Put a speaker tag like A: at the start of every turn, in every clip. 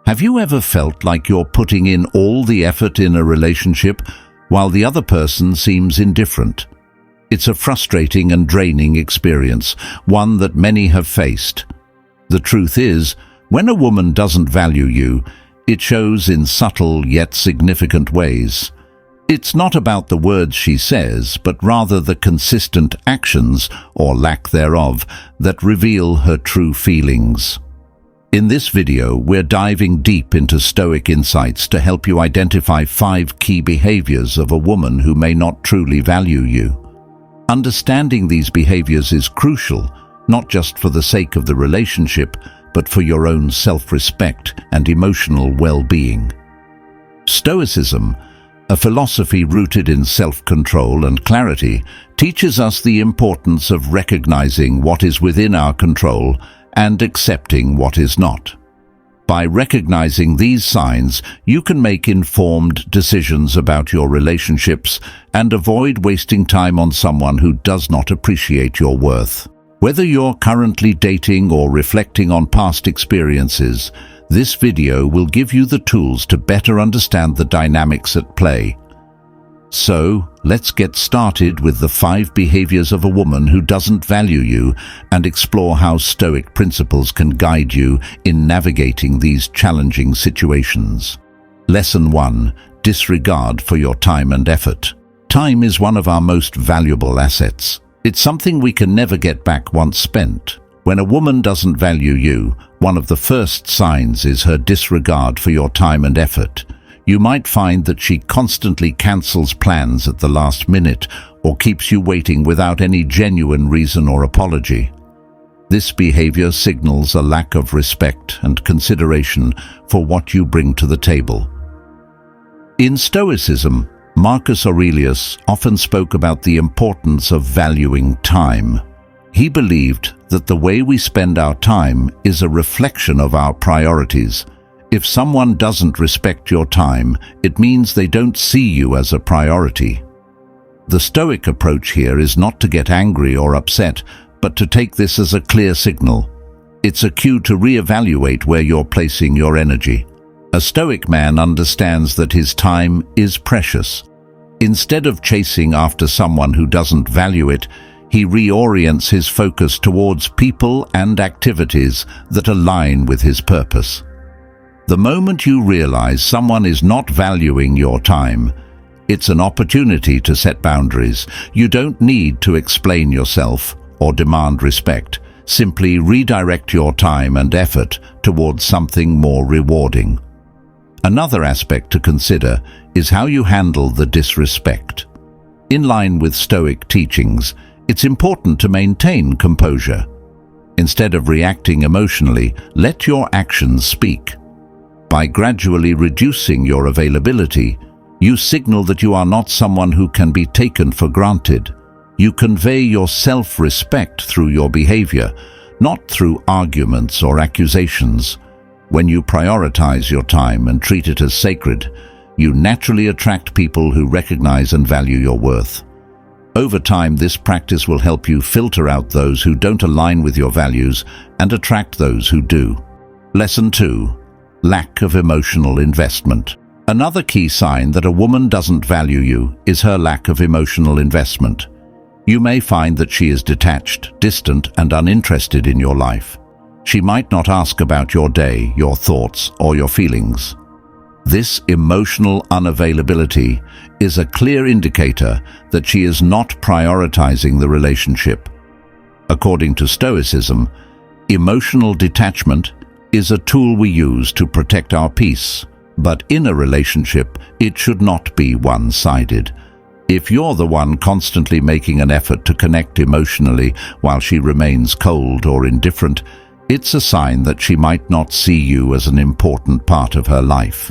A: Have you ever felt like you're putting in all the effort in a relationship while the other person seems indifferent? It's a frustrating and draining experience, one that many have faced. The truth is, when a woman doesn't value you, it shows in subtle yet significant ways. It's not about the words she says, but rather the consistent actions, or lack thereof, that reveal her true feelings. In this video, we're diving deep into Stoic insights to help you identify 5 key behaviors of a woman who may not truly value you. Understanding these behaviors is crucial, not just for the sake of the relationship, but for your own self-respect and emotional well-being. Stoicism, a philosophy rooted in self-control and clarity, teaches us the importance of recognizing what is within our control and accepting what is not. By recognizing these signs, you can make informed decisions about your relationships and avoid wasting time on someone who does not appreciate your worth. Whether you're currently dating or reflecting on past experiences, this video will give you the tools to better understand the dynamics at play. So, let's get started with the 5 behaviors of a woman who doesn't value you and explore how Stoic principles can guide you in navigating these challenging situations. Lesson 1. Disregard for your time and effort. Time is one of our most valuable assets. It's something we can never get back once spent. When a woman doesn't value you, one of the first signs is her disregard for your time and effort. You might find that she constantly cancels plans at the last minute or keeps you waiting without any genuine reason or apology. This behavior signals a lack of respect and consideration for what you bring to the table. In Stoicism, Marcus Aurelius often spoke about the importance of valuing time. He believed that the way we spend our time is a reflection of our priorities. If someone doesn't respect your time, it means they don't see you as a priority. The Stoic approach here is not to get angry or upset, but to take this as a clear signal. It's a cue to reevaluate where you're placing your energy. A Stoic man understands that his time is precious. Instead of chasing after someone who doesn't value it, he reorients his focus towards people and activities that align with his purpose. The moment you realize someone is not valuing your time, it's an opportunity to set boundaries. You don't need to explain yourself or demand respect. Simply redirect your time and effort towards something more rewarding. Another aspect to consider is how you handle the disrespect. In line with Stoic teachings, it's important to maintain composure. Instead of reacting emotionally, let your actions speak. By gradually reducing your availability, you signal that you are not someone who can be taken for granted. You convey your self-respect through your behavior, not through arguments or accusations. When you prioritize your time and treat it as sacred, you naturally attract people who recognize and value your worth. Over time, this practice will help you filter out those who don't align with your values and attract those who do. Lesson 2. Lack of emotional investment. Another key sign that a woman doesn't value you is her lack of emotional investment. You may find that she is detached, distant, and uninterested in your life. She might not ask about your day, your thoughts, or your feelings. This emotional unavailability is a clear indicator that she is not prioritizing the relationship. According to Stoicism, emotional detachment is a tool we use to protect our peace, but in a relationship, it should not be one-sided. If you're the one constantly making an effort to connect emotionally while she remains cold or indifferent, it's a sign that she might not see you as an important part of her life.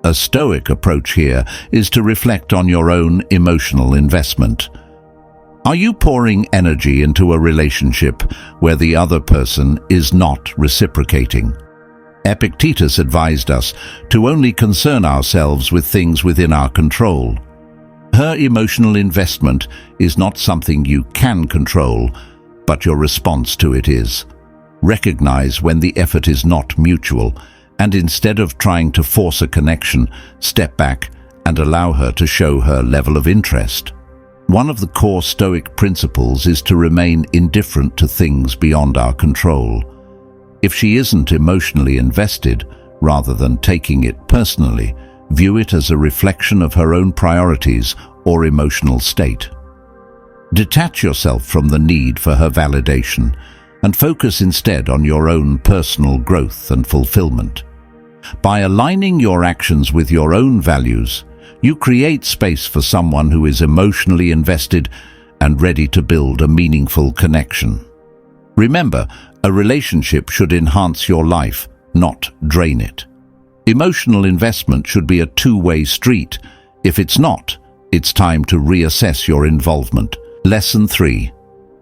A: A Stoic approach here is to reflect on your own emotional investment. Are you pouring energy into a relationship where the other person is not reciprocating? Epictetus advised us to only concern ourselves with things within our control. Her emotional investment is not something you can control, but your response to it is. Recognize when the effort is not mutual And instead of trying to force a connection, step back and allow her to show her level of interest. One of the core Stoic principles is to remain indifferent to things beyond our control. If she isn't emotionally invested, rather than taking it personally, view it as a reflection of her own priorities or emotional state. Detach yourself from the need for her validation and focus instead on your own personal growth and fulfillment. By aligning your actions with your own values, you create space for someone who is emotionally invested and ready to build a meaningful connection. Remember, a relationship should enhance your life, not drain it. Emotional investment should be a two-way street. If it's not, it's time to reassess your involvement. Lesson 3.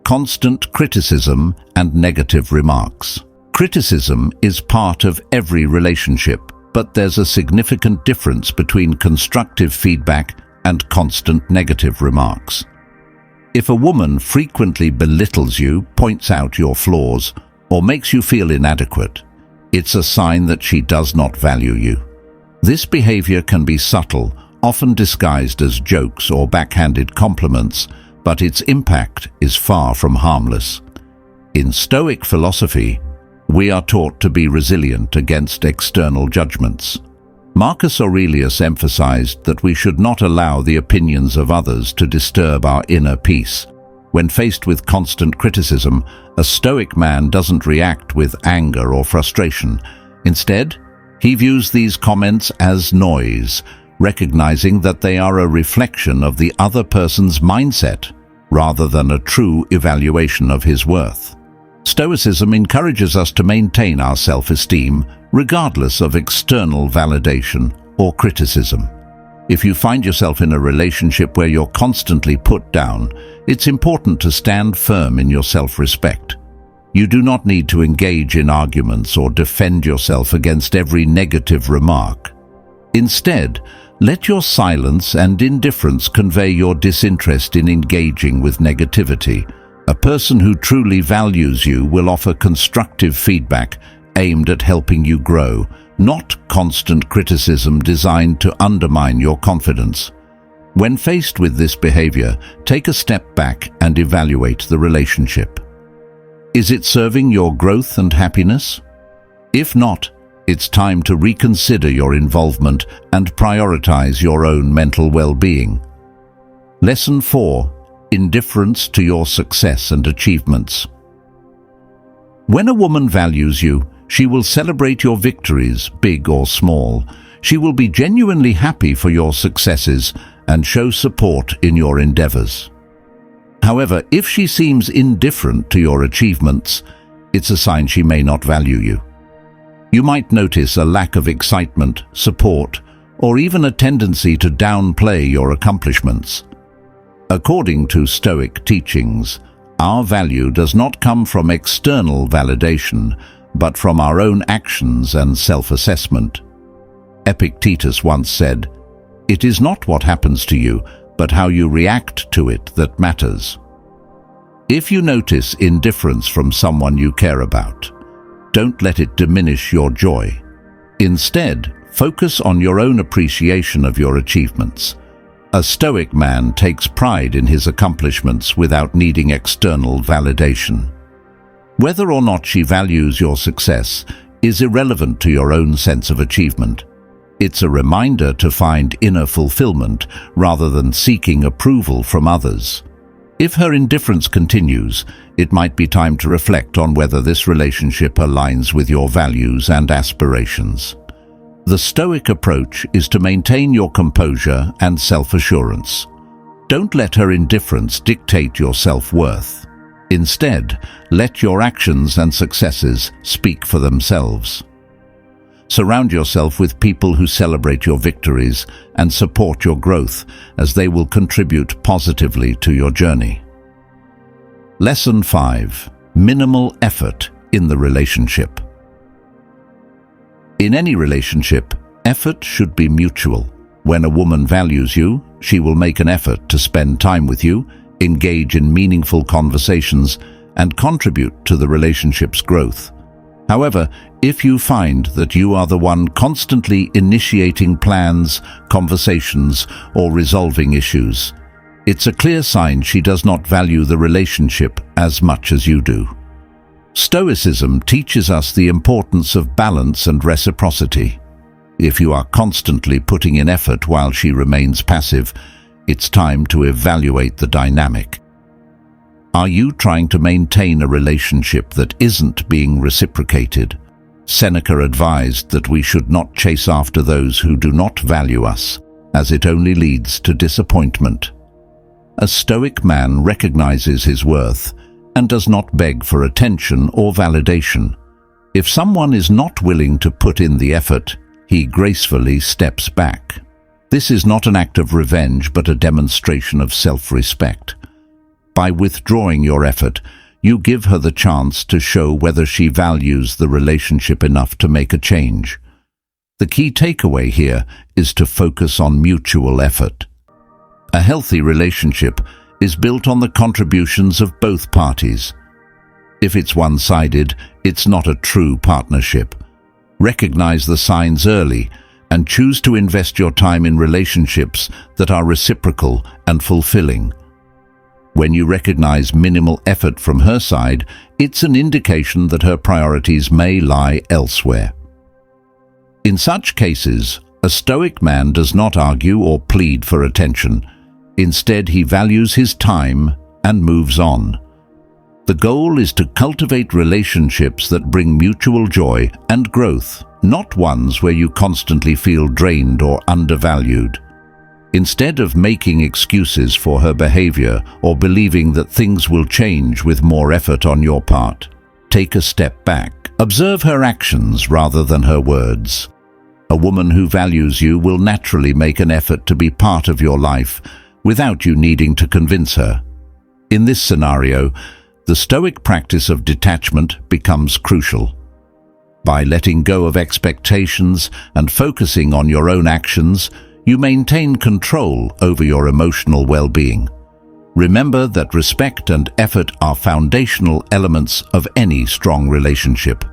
A: Constant criticism and negative remarks. Criticism is part of every relationship, but there's a significant difference between constructive feedback and constant negative remarks. If a woman frequently belittles you, points out your flaws, or makes you feel inadequate, it's a sign that she does not value you. This behavior can be subtle, often disguised as jokes or backhanded compliments, but its impact is far from harmless. In Stoic philosophy, we are taught to be resilient against external judgments. Marcus Aurelius emphasized that we should not allow the opinions of others to disturb our inner peace. When faced with constant criticism, a Stoic man doesn't react with anger or frustration. Instead, he views these comments as noise, recognizing that they are a reflection of the other person's mindset rather than a true evaluation of his worth. Stoicism encourages us to maintain our self-esteem regardless of external validation or criticism. If you find yourself in a relationship where you're constantly put down, it's important to stand firm in your self-respect. You do not need to engage in arguments or defend yourself against every negative remark. Instead, let your silence and indifference convey your disinterest in engaging with negativity. A person who truly values you will offer constructive feedback aimed at helping you grow, not constant criticism designed to undermine your confidence. When faced with this behavior, take a step back and evaluate the relationship. Is it serving your growth and happiness? If not, it's time to reconsider your involvement and prioritize your own mental well-being. Lesson 4. Indifference to your success and achievements. When a woman values you, she will celebrate your victories, big or small. She will be genuinely happy for your successes and show support in your endeavors. However, if she seems indifferent to your achievements, it's a sign she may not value you. You might notice a lack of excitement, support, or even a tendency to downplay your accomplishments. According to Stoic teachings, our value does not come from external validation, but from our own actions and self-assessment. Epictetus once said, "It is not what happens to you, but how you react to it that matters." If you notice indifference from someone you care about, don't let it diminish your joy. Instead, focus on your own appreciation of your achievements. A Stoic man takes pride in his accomplishments without needing external validation. Whether or not she values your success is irrelevant to your own sense of achievement. It's a reminder to find inner fulfillment rather than seeking approval from others. If her indifference continues, it might be time to reflect on whether this relationship aligns with your values and aspirations. The Stoic approach is to maintain your composure and self-assurance. Don't let her indifference dictate your self-worth. Instead, let your actions and successes speak for themselves. Surround yourself with people who celebrate your victories and support your growth, as they will contribute positively to your journey. Lesson 5. Minimal effort in the relationship. In any relationship, effort should be mutual. When a woman values you, she will make an effort to spend time with you, engage in meaningful conversations, and contribute to the relationship's growth. However, if you find that you are the one constantly initiating plans, conversations, or resolving issues, it's a clear sign she does not value the relationship as much as you do. Stoicism teaches us the importance of balance and reciprocity. If you are constantly putting in effort while she remains passive, it's time to evaluate the dynamic. Are you trying to maintain a relationship that isn't being reciprocated? Seneca advised that we should not chase after those who do not value us, as it only leads to disappointment. A Stoic man recognizes his worth and does not beg for attention or validation. If someone is not willing to put in the effort, he gracefully steps back. This is not an act of revenge, but a demonstration of self-respect. By withdrawing your effort, you give her the chance to show whether she values the relationship enough to make a change. The key takeaway here is to focus on mutual effort. A healthy relationship is built on the contributions of both parties. If it's one-sided, it's not a true partnership. Recognize the signs early and choose to invest your time in relationships that are reciprocal and fulfilling. When you recognize minimal effort from her side, it's an indication that her priorities may lie elsewhere. In such cases, a Stoic man does not argue or plead for attention. Instead, he values his time and moves on. The goal is to cultivate relationships that bring mutual joy and growth, not ones where you constantly feel drained or undervalued. Instead of making excuses for her behavior or believing that things will change with more effort on your part, take a step back. Observe her actions rather than her words. A woman who values you will naturally make an effort to be part of your life without you needing to convince her. In this scenario, the Stoic practice of detachment becomes crucial. By letting go of expectations and focusing on your own actions, you maintain control over your emotional well-being. Remember that respect and effort are foundational elements of any strong relationship.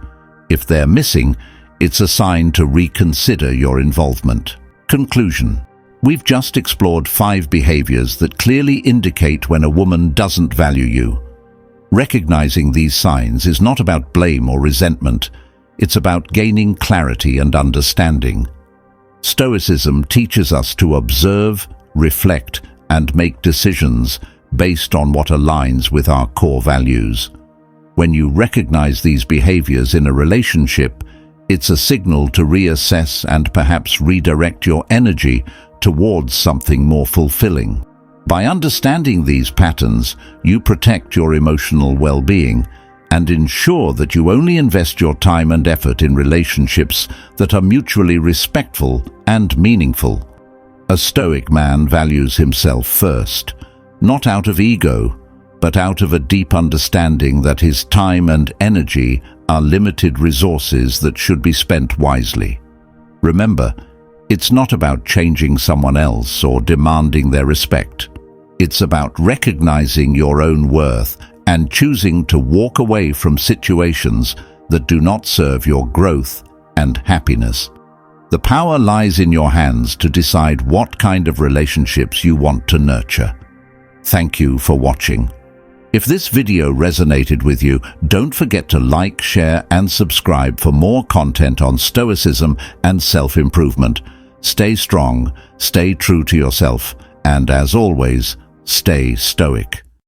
A: If they're missing, it's a sign to reconsider your involvement. Conclusion. We've just explored 5 behaviors that clearly indicate when a woman doesn't value you. Recognizing these signs is not about blame or resentment. It's about gaining clarity and understanding. Stoicism teaches us to observe, reflect, and make decisions based on what aligns with our core values. When you recognize these behaviors in a relationship, it's a signal to reassess and perhaps redirect your energy towards something more fulfilling. By understanding these patterns, you protect your emotional well-being and ensure that you only invest your time and effort in relationships that are mutually respectful and meaningful. A Stoic man values himself first, not out of ego, but out of a deep understanding that his time and energy are limited resources that should be spent wisely. Remember, it's not about changing someone else or demanding their respect. It's about recognizing your own worth and choosing to walk away from situations that do not serve your growth and happiness. The power lies in your hands to decide what kind of relationships you want to nurture. Thank you for watching. If this video resonated with you, don't forget to like, share, and subscribe for more content on Stoicism and self-improvement. Stay strong, stay true to yourself, and as always, stay stoic.